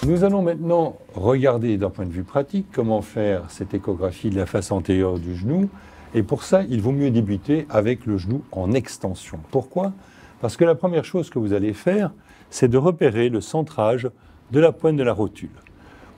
Nous allons maintenant regarder d'un point de vue pratique comment faire cette échographie de la face antérieure du genou. Et pour ça, il vaut mieux débuter avec le genou en extension. Pourquoi? Parce que la première chose que vous allez faire, c'est de repérer le centrage de la pointe de la rotule.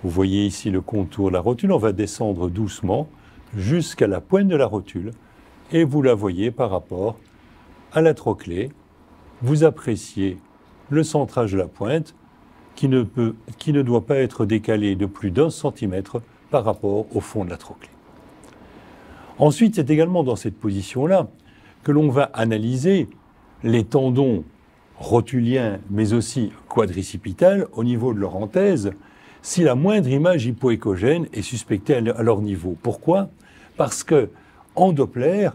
Vous voyez ici le contour de la rotule. On va descendre doucement jusqu'à la pointe de la rotule. Et vous la voyez par rapport à la trochlée. Vous appréciez le centrage de la pointe qui ne doit pas être décalé de plus d'1 centimètre par rapport au fond de la trochlée. Ensuite, c'est également dans cette position-là que l'on va analyser les tendons rotuliens, mais aussi quadricipitales, au niveau de leur anthèse, si la moindre image hypoéchogène est suspectée à leur niveau. Pourquoi? Parce que en Doppler,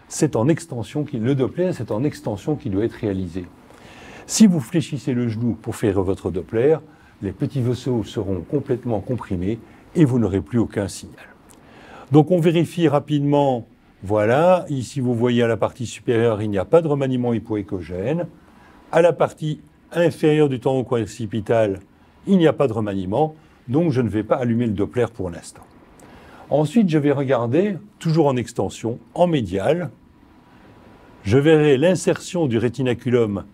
c'est en extension le Doppler, c'est en extension qui doit être réalisé. Si vous fléchissez le genou pour faire votre Doppler, les petits vaisseaux seront complètement comprimés et vous n'aurez plus aucun signal. Donc on vérifie rapidement, voilà, ici vous voyez à la partie supérieure, il n'y a pas de remaniement hypoéchogène. À la partie inférieure du tendon quadricipital, il n'y a pas de remaniement, donc je ne vais pas allumer le Doppler pour l'instant. Ensuite, je vais regarder, toujours en extension, en médial. Je verrai l'insertion du rétinaculum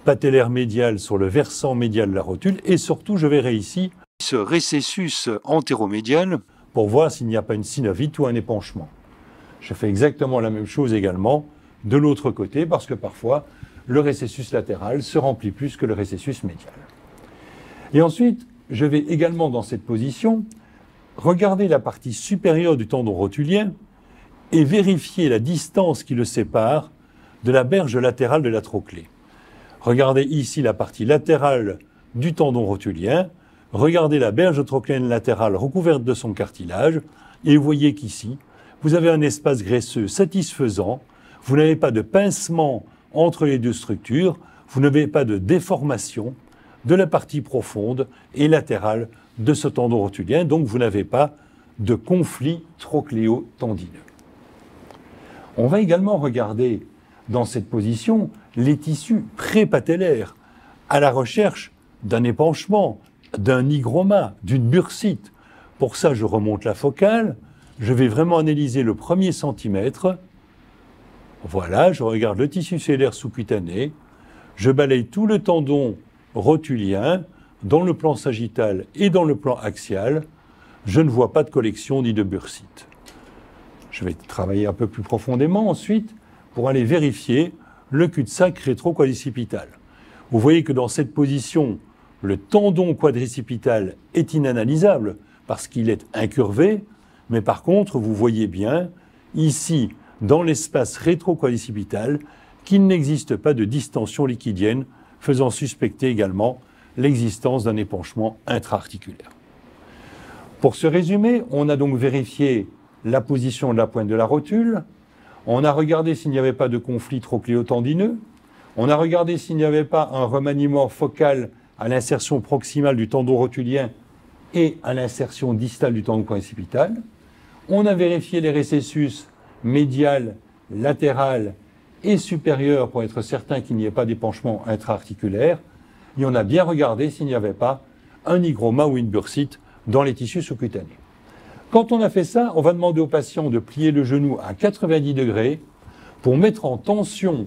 patellaire médial sur le versant médial de la rotule et surtout, je verrai ici ce récessus antéromédial pour voir s'il n'y a pas une synovite ou un épanchement. Je fais exactement la même chose également de l'autre côté parce que parfois, le récessus latéral se remplit plus que le récessus médial. Et ensuite, je vais également dans cette position regarder la partie supérieure du tendon rotulien et vérifier la distance qui le sépare de la berge latérale de la trochlée. Regardez ici la partie latérale du tendon rotulien, regardez la berge trochléenne latérale recouverte de son cartilage et vous voyez qu'ici, vous avez un espace graisseux satisfaisant, vous n'avez pas de pincement entre les deux structures, vous n'avez pas de déformation de la partie profonde et latérale de ce tendon rotulien, donc vous n'avez pas de conflit trochléo-tendineux. On va également regarder dans cette position les tissus prépatellaires à la recherche d'un épanchement, d'un hygroma, d'une bursite. Pour ça, je remonte la focale, je vais vraiment analyser le premier centimètre. Voilà, je regarde le tissu cellulaire sous-cutané, je balaye tout le tendon rotulien dans le plan sagittal et dans le plan axial. Je ne vois pas de collection ni de bursite. Je vais travailler un peu plus profondément ensuite pour aller vérifier le cul-de-sac rétro-quadricipital. Vous voyez que dans cette position, le tendon quadricipital est inanalysable parce qu'il est incurvé, mais par contre, vous voyez bien ici, dans l'espace rétro-quadricipital, qu'il n'existe pas de distension liquidienne, faisant suspecter également l'existence d'un épanchement intra-articulaire. Pour ce résumé, on a donc vérifié la position de la pointe de la rotule, on a regardé s'il n'y avait pas de conflit trochléo-tendineux, on a regardé s'il n'y avait pas un remaniement focal à l'insertion proximale du tendon rotulien et à l'insertion distale du tendon quadricipital, on a vérifié les récessus médial, latéral et supérieur pour être certain qu'il n'y ait pas d'épanchement intra-articulaire, et on a bien regardé s'il n'y avait pas un hygroma ou une bursite dans les tissus sous-cutanés. Quand on a fait ça, on va demander au patient de plier le genou à 90 degrés pour mettre en tension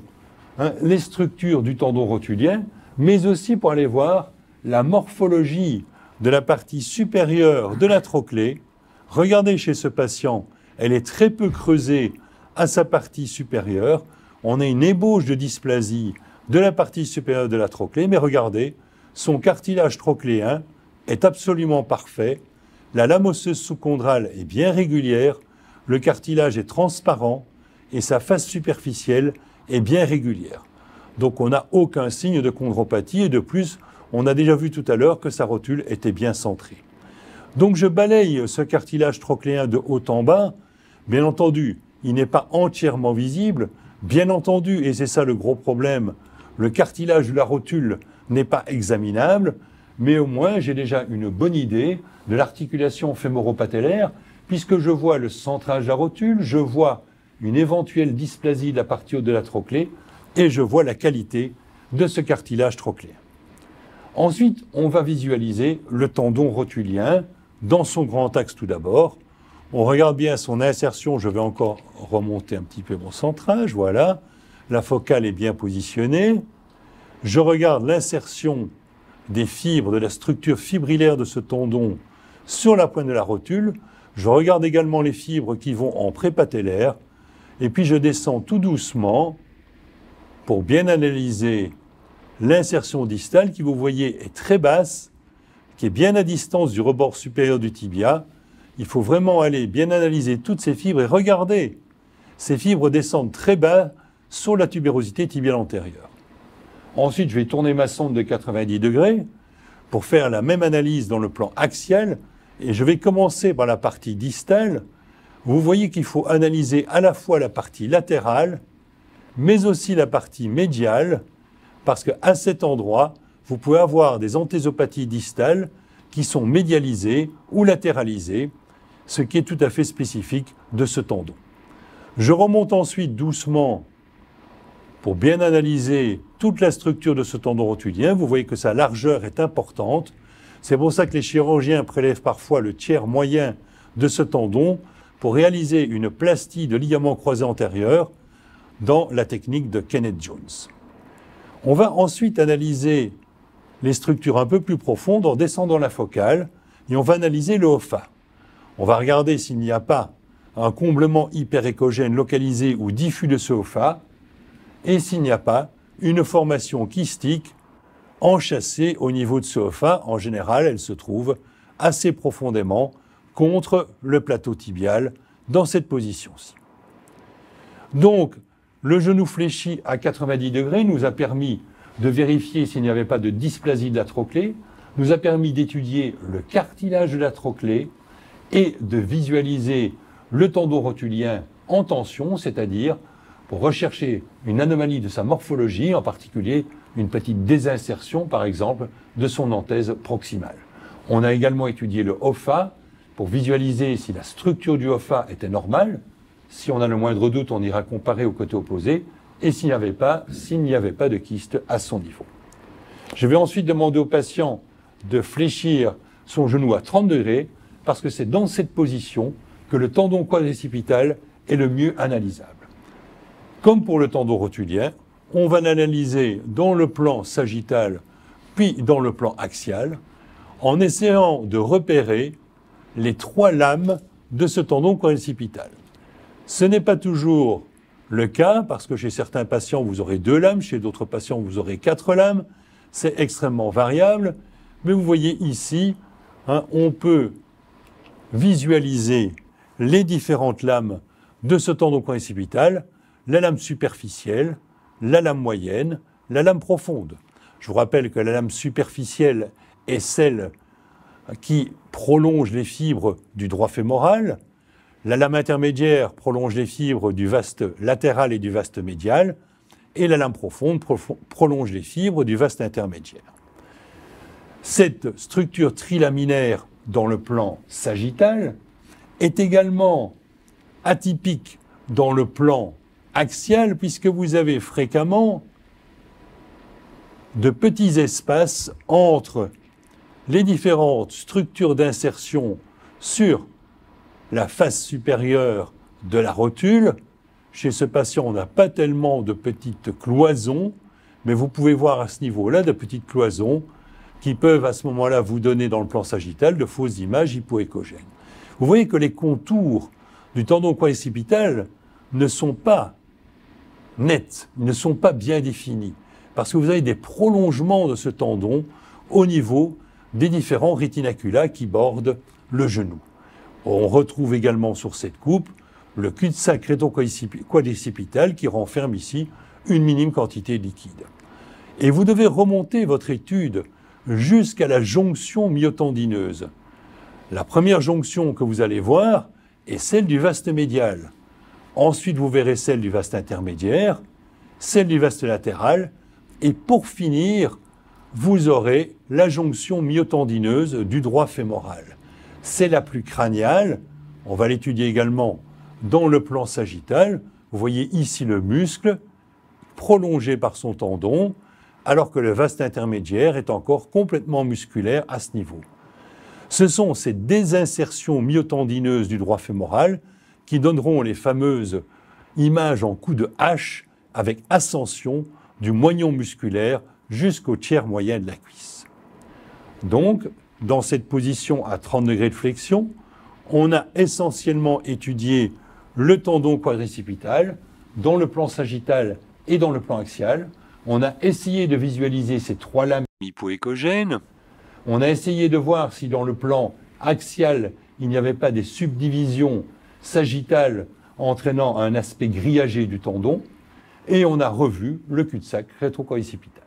les structures du tendon rotulien, mais aussi pour aller voir la morphologie de la partie supérieure de la trochlée. Regardez chez ce patient, elle est très peu creusée à sa partie supérieure. On a une ébauche de dysplasie de la partie supérieure de la trochlée, mais regardez, son cartilage trochléen est absolument parfait, la lame osseuse sous-chondrale est bien régulière, le cartilage est transparent et sa face superficielle est bien régulière. Donc on n'a aucun signe de chondropathie et de plus, on a déjà vu tout à l'heure que sa rotule était bien centrée. Donc je balaye ce cartilage trochléen de haut en bas, bien entendu, il n'est pas entièrement visible, bien entendu, et c'est ça le gros problème, le cartilage de la rotule n'est pas examinable, mais au moins j'ai déjà une bonne idée de l'articulation fémoro-patellaire, puisque je vois le centrage de la rotule, je vois une éventuelle dysplasie de la partie haute de la trochlée, et je vois la qualité de ce cartilage trochléen. Ensuite, on va visualiser le tendon rotulien dans son grand axe tout d'abord. On regarde bien son insertion, je vais encore remonter un petit peu mon centrage, voilà. La focale est bien positionnée. Je regarde l'insertion des fibres, de la structure fibrillaire de ce tendon sur la pointe de la rotule. Je regarde également les fibres qui vont en prépatellaire. Et puis je descends tout doucement pour bien analyser l'insertion distale qui, vous voyez, est très basse, qui est bien à distance du rebord supérieur du tibia. Il faut vraiment aller bien analyser toutes ces fibres et regarder. Ces fibres descendent très bas sur la tubérosité tibiale antérieure. Ensuite, je vais tourner ma sonde de 90 degrés pour faire la même analyse dans le plan axial. Et je vais commencer par la partie distale. Vous voyez qu'il faut analyser à la fois la partie latérale, mais aussi la partie médiale, parce qu'à cet endroit, vous pouvez avoir des anthésopathies distales qui sont médialisées ou latéralisées, ce qui est tout à fait spécifique de ce tendon. Je remonte ensuite doucement pour bien analyser toute la structure de ce tendon rotulien. Vous voyez que sa largeur est importante. C'est pour ça que les chirurgiens prélèvent parfois le tiers moyen de ce tendon pour réaliser une plastie de ligament croisé antérieur dans la technique de Kenneth Jones. On va ensuite analyser les structures un peu plus profondes en descendant la focale et on va analyser le OFA. On va regarder s'il n'y a pas un comblement hyperéchogène localisé ou diffus de ce OFA et s'il n'y a pas une formation kystique enchâssée au niveau de ce OFA. En général, elle se trouve assez profondément contre le plateau tibial dans cette position-ci. Donc, le genou fléchi à 90 degrés nous a permis de vérifier s'il n'y avait pas de dysplasie de la trochlée, nous a permis d'étudier le cartilage de la trochlée et de visualiser le tendon rotulien en tension, c'est-à-dire pour rechercher une anomalie de sa morphologie, en particulier une petite désinsertion, par exemple, de son anthèse proximale. On a également étudié le OFA pour visualiser si la structure du OFA était normale. Si on a le moindre doute, on ira comparer au côté opposé, et s'il n'y avait pas de kyste à son niveau. Je vais ensuite demander au patient de fléchir son genou à 30 degrés, parce que c'est dans cette position que le tendon quadricipital est le mieux analysable. Comme pour le tendon rotulien, on va l'analyser dans le plan sagittal, puis dans le plan axial, en essayant de repérer les 3 lames de ce tendon quadricipital. Ce n'est pas toujours le cas, parce que chez certains patients, vous aurez 2 lames, chez d'autres patients, vous aurez 4 lames. C'est extrêmement variable, mais vous voyez ici, on peut visualiser les différentes lames de ce tendon quadricipital, la lame superficielle, la lame moyenne, la lame profonde. Je vous rappelle que la lame superficielle est celle qui prolonge les fibres du droit fémoral. La lame intermédiaire prolonge les fibres du vaste latéral et du vaste médial, et la lame profonde prolonge les fibres du vaste intermédiaire. Cette structure trilaminaire dans le plan sagittal est également atypique dans le plan axial, puisque vous avez fréquemment de petits espaces entre les différentes structures d'insertion sur la face supérieure de la rotule. Chez ce patient, on n'a pas tellement de petites cloisons, mais vous pouvez voir à ce niveau-là de petites cloisons qui peuvent à ce moment-là vous donner dans le plan sagittal de fausses images hypoéchogènes. Vous voyez que les contours du tendon quadricipital ne sont pas nets, ne sont pas bien définis, parce que vous avez des prolongements de ce tendon au niveau des différents rétinaculats qui bordent le genou. On retrouve également sur cette coupe le cul-de-sac rétro-quadricipital qui renferme ici une minime quantité de liquide. Et vous devez remonter votre étude jusqu'à la jonction myotendineuse. La première jonction que vous allez voir est celle du vaste médial. Ensuite, vous verrez celle du vaste intermédiaire, celle du vaste latéral, et pour finir, vous aurez la jonction myotendineuse du droit fémoral. C'est la plus crâniale. On va l'étudier également dans le plan sagittal. Vous voyez ici le muscle prolongé par son tendon, alors que le vaste intermédiaire est encore complètement musculaire à ce niveau. Ce sont ces désinsertions myotendineuses du droit fémoral qui donneront les fameuses images en coup de hache avec ascension du moignon musculaire jusqu'au tiers moyen de la cuisse. Donc, dans cette position à 30 degrés de flexion, on a essentiellement étudié le tendon quadricipital dans le plan sagittal et dans le plan axial. On a essayé de visualiser ces trois lames hypoécogènes. On a essayé de voir si dans le plan axial, il n'y avait pas des subdivisions sagittales entraînant un aspect grillagé du tendon. Et on a revu le cul-de-sac rétroquadricipital.